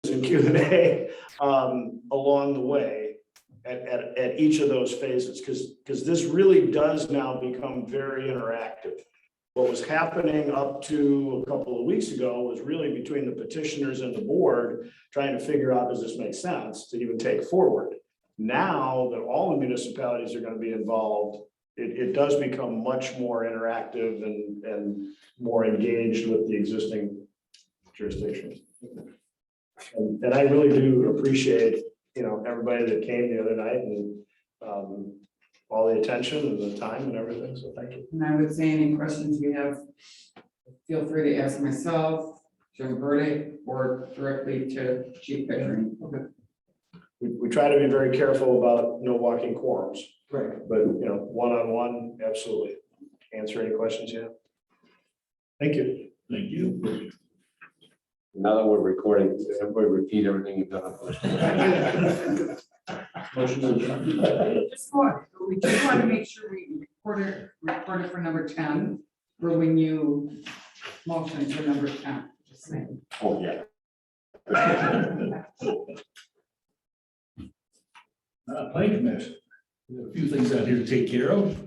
and Q&A along the way at each of those phases, because this really does now become very interactive. What was happening up to a couple of weeks ago was really between the petitioners and the board trying to figure out, does this make sense to even take forward? Now that all the municipalities are going to be involved, it does become much more interactive and more engaged with the existing jurisdictions. And I really do appreciate, everybody that came the other night and all the attention and the time and everything. So thank you. And I would say any questions you have, feel free to ask myself, Jim Burdick, or directly to Chief Pickering. Okay. We try to be very careful about no walking quorums, Right. but one-on-one, absolutely. Answer any questions you have. Thank you. Thank you. Now that we're recording, everybody repeat everything you've done. Motion to adjourn. We just want to make sure we record it for number 10, for when you motion for number 10. Just saying. Oh, yeah. Planning Commission. We have a few things out here to take care of.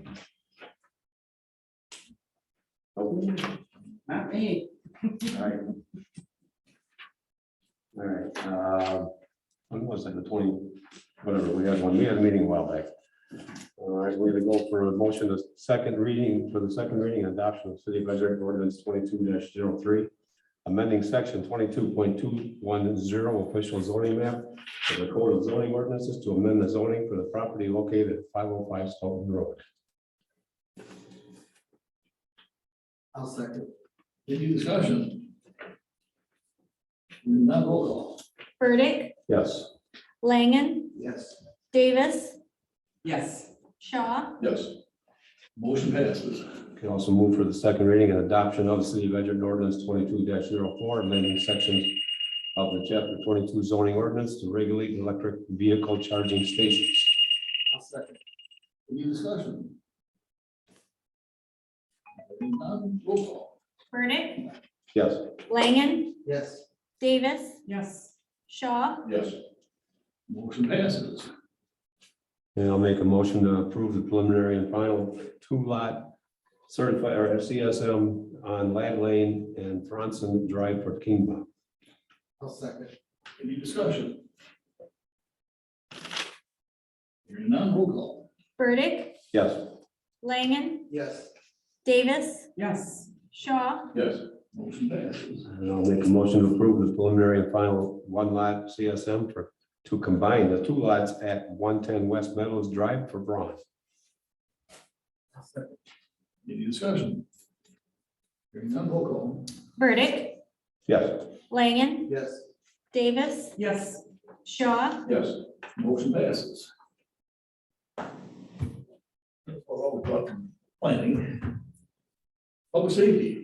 Not me. All right, when was it, the 20, whatever, we had a meeting a while back. All right, we're gonna go for a motion for the second reading and adoption of city budget ordinance 22-03, amending section 22.210 official zoning map of the code of zoning ordinances to amend the zoning for the property located at 505 Stoughton Road. I'll second. Any discussion? Not roll call. Burdick, Yes. Langen, Yes. Davis, Yes. Shaw, Yes. Motion passes. Can also move for the second reading and adoption of the city budget ordinance 22-04, amending sections of the chapter 22 zoning ordinance to regulate electric vehicle charging stations. I'll second. Any discussion? None, roll call. Burdick, Yes. Langen, Yes. Davis, Yes. Shaw, Yes. Motion passes. And I'll make a motion to approve the preliminary and final two-lot certified or CSM on Lad Lane and Bronson Drive for Kingdom. I'll second. Any discussion? Hearing none, roll call. Burdick, Yes. Langen, Yes. Davis, Yes. Shaw, Yes. Motion passes. And I'll make a motion to approve the preliminary and final one-lot CSM to combine the two lots at 110 West Meadows Drive for Bronze. I'll second. Any discussion? Hearing none, roll call. Burdick, Yes. Langen, Yes. Davis, Yes. Shaw, Yes. Motion passes. All about planning. Public safety.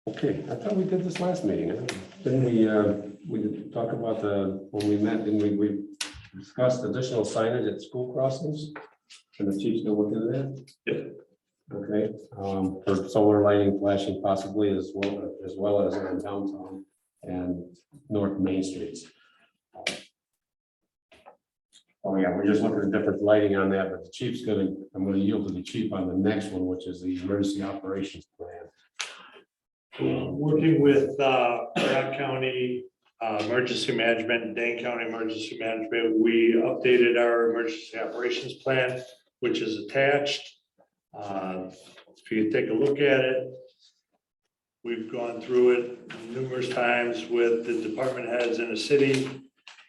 Okay, I thought we did this last meeting. Didn't we talk about when we met, didn't we discussed additional signage at school crossings? And the chief's gonna look into that? Yep. Okay, for solar lighting flashing possibly as well as in downtown and North Main Streets. Oh yeah, we're just looking at different lighting on that, but the chief's I'm gonna yield to the chief on the next one, which is the emergency operations plan. Working with Rock County Emergency Management, Dane County Emergency Management, we updated our emergency operations plan, which is attached. If you take a look at it, we've gone through it numerous times with the department heads in the city,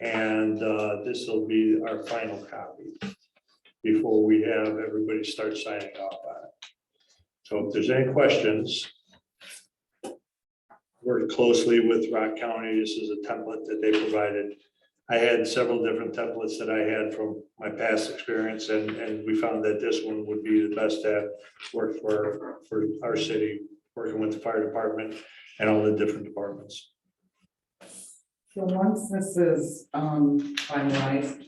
and this will be our final copy before we have everybody start signing off on it. So if there's any questions, worked closely with Rock County. This is a template that they provided. I had several different templates that I had from my past experience, and we found that this one would be the best to work for our city, working with the fire department and all the different departments. So once this is finalized,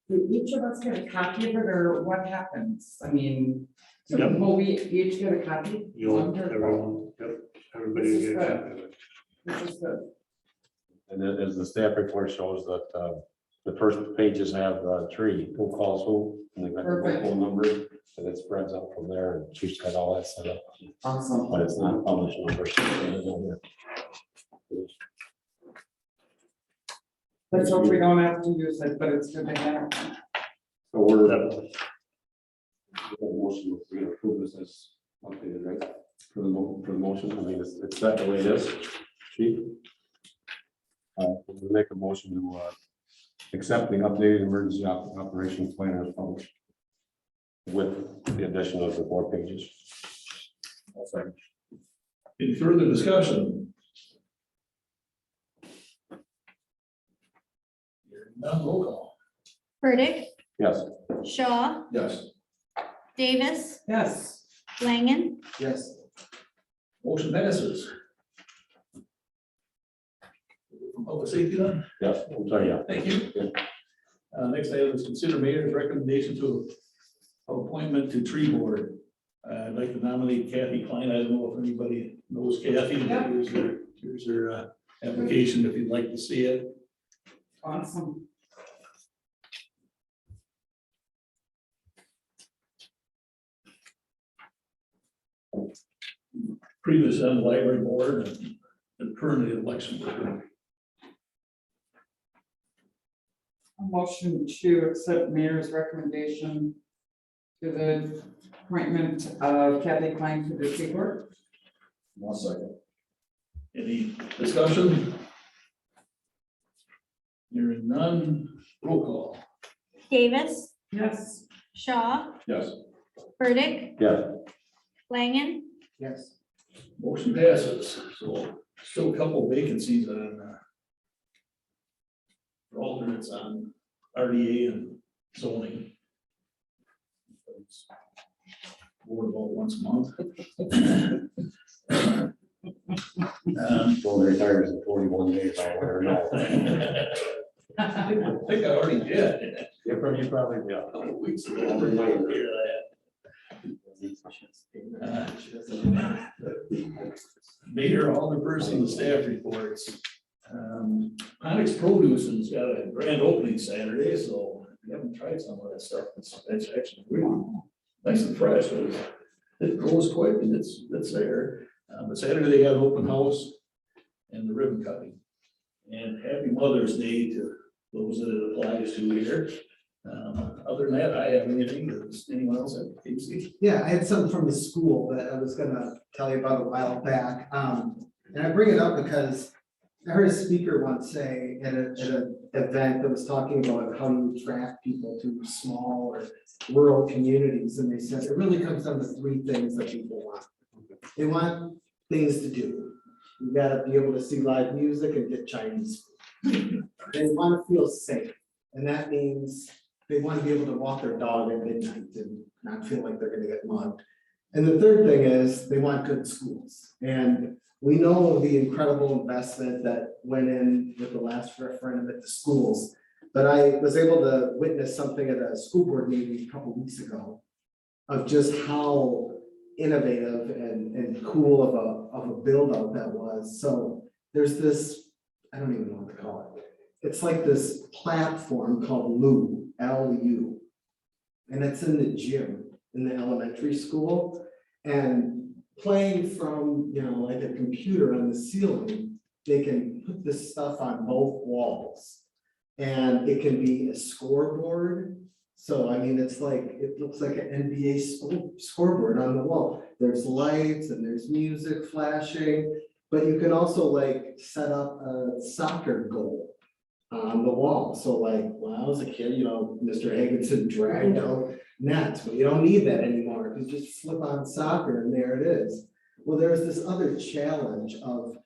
do each of us get a copy of it, or what happens? I mean, So Yep. will we each get a copy? You'll, everyone, yep, everybody will get a copy of it. This is good. And then as the staff report shows that the first pages have tree, who calls who, and they got the Perfect. phone number, and it spreads out from there, and she's got all that set up, Awesome. but it's not published numbers. Let's hope we don't have to use it, but it's good to have. So we're, Definitely. motion, we're gonna approve this as updated, right? For the motion, I mean, it's set the way it is, chief. We make a motion to accept the updated emergency operations plan as published with the addition of the 4 pages. Any further discussion? Hearing none, roll call. Burdick, Yes. Shaw, Yes. Davis, Yes. Langen, Yes. Motion passes. From public safety then? Yes, I'm sorry, yeah. Thank you. Next item is consider mayor's recommendation to appointment to tree board. I'd like to nominate Kathy Klein. I don't know if anybody knows Kathy. Yeah. Here's her application if you'd like to see it. Awesome. Previous on the library board and currently election worker. A motion to accept mayor's recommendation to the appointment of Kathy Klein to the tree board. 1 second. Any discussion? Hearing none, roll call. Davis, Yes. Shaw, Yes. Burdick, Yes. Langen, Yes. Motion passes, so still a couple vacancies on for alternates on RDA and zoning. Board about once a month. Well, retires in 41 days, I don't know. I think I already did. You probably, yeah. A couple weeks ago. I'll remind you. Mayor, Alderperson, and staff reports. Onyx Produce has got a grand opening Saturday, so if you haven't tried some of that stuff, it's actually really nice and fresh. It grows quick and it's there. But Saturday they got an open house and the ribbon cutting. And happy Mother's Day to those that it applies to here. Other than that, I have anything. Does anyone else have Casey? Yeah, I had something from the school that I was gonna tell you about a while back. And I bring it up because I heard a speaker once say at an event that was talking about how you attract people to small or rural communities. And they said it really comes down to 3 things that people want. They want things to do. You gotta be able to see live music and get Chinese food. They want to feel safe. And that means they want to be able to walk their dog at midnight and not feel like they're gonna get mugged. And the third thing is they want good schools. And we know the incredible investment that went in with the last referendum at the schools. But I was able to witness something at a school board meeting a couple weeks ago of just how innovative and cool of a build out that was. So there's this, I don't even know what to call it. It's like this platform called Lu, L-U. And it's in the gym in the elementary school. And playing from, like a computer on the ceiling, they can put this stuff on both walls. And it can be a scoreboard. So, I mean, it's like, it looks like an NBA scoreboard on the wall. There's lights and there's music flashing, but you can also like set up a soccer goal on the wall. So like, when I was a kid, Mr. Higginson dragged out nets, but you don't need that anymore. You just flip on soccer and there it is. Well, there's this other challenge of,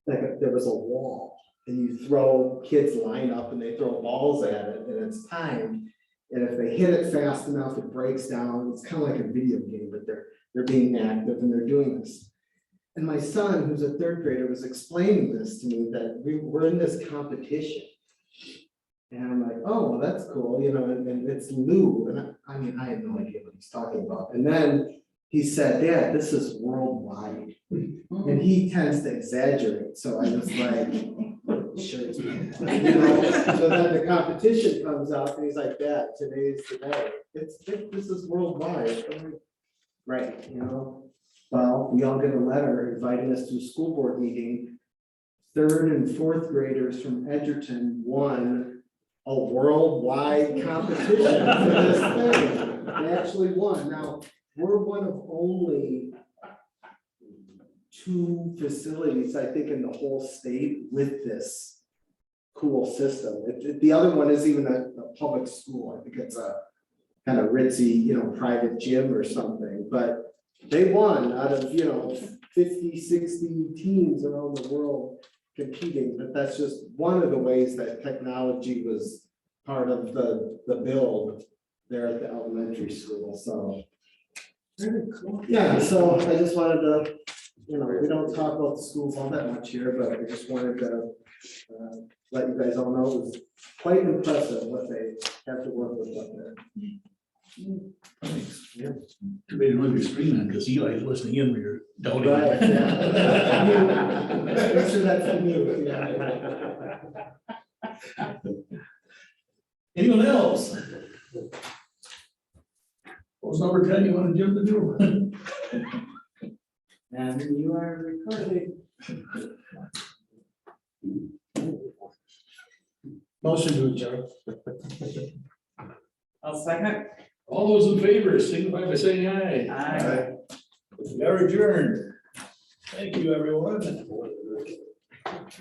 like, there was a wall and you throw, kids line up and they throw balls at it and it's timed. And if they hit it fast enough, it breaks down. It's kind of like a video game, but they're being active and they're doing this. And my son, who's a 3rd grader, was explaining this to me that we're in this competition. And I'm like, oh, well, that's cool, and it's Lu. And I mean, I have no idea what he's talking about. And then he said, Dad, this is worldwide. And he tends to exaggerate, so I was like, sure. You know, so then the competition comes up and he's like, Dad, today is the day. This is worldwide. I'm like, right, you know? Well, we all get a letter inviting us to a school board meeting. Third and fourth graders from Edgerton won a worldwide competition for this thing. They actually won. Now, we're one of only 2 facilities, I think, in the whole state with this cool system. The other one is even a public school. I think it's a kind of ritzy, you know, private gym or something, but they won out of, you know, 50, 60 teams around the world competing. But that's just one of the ways that technology was part of the build there at the elementary school, so. Yeah, so I just wanted to, you know, we don't talk about the schools all that much here, but I just wanted to let you guys all know it was quite impressive what they have to work with up there. Thanks. Too bad you don't have your screen on, because Eli's listening in when you're doubting. Right, yeah. Make sure that's for you, yeah. Anyone else? What was number 10 you want to jump into? And you are recording. Motion to adjourn. I'll second. All those in favor, signify by saying aye. Aye. We are adjourned. Thank you, everyone.